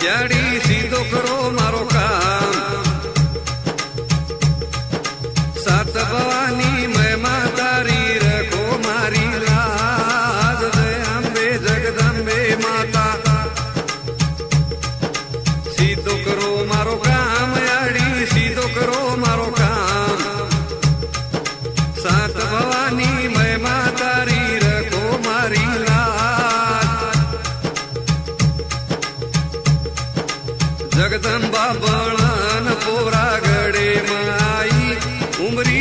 याडी सीधो करो मारो काम। सात भवानी महिमा तारी रखो मारी लाज। जय अम्बे जगदम्बे माता सीधो करो मारो काम। याडी सीधो करो मारो काम। सात भवानी महिमा तारी रखो मारी लाज। जगदम्बा बणन पोरा गड़े माई उमरी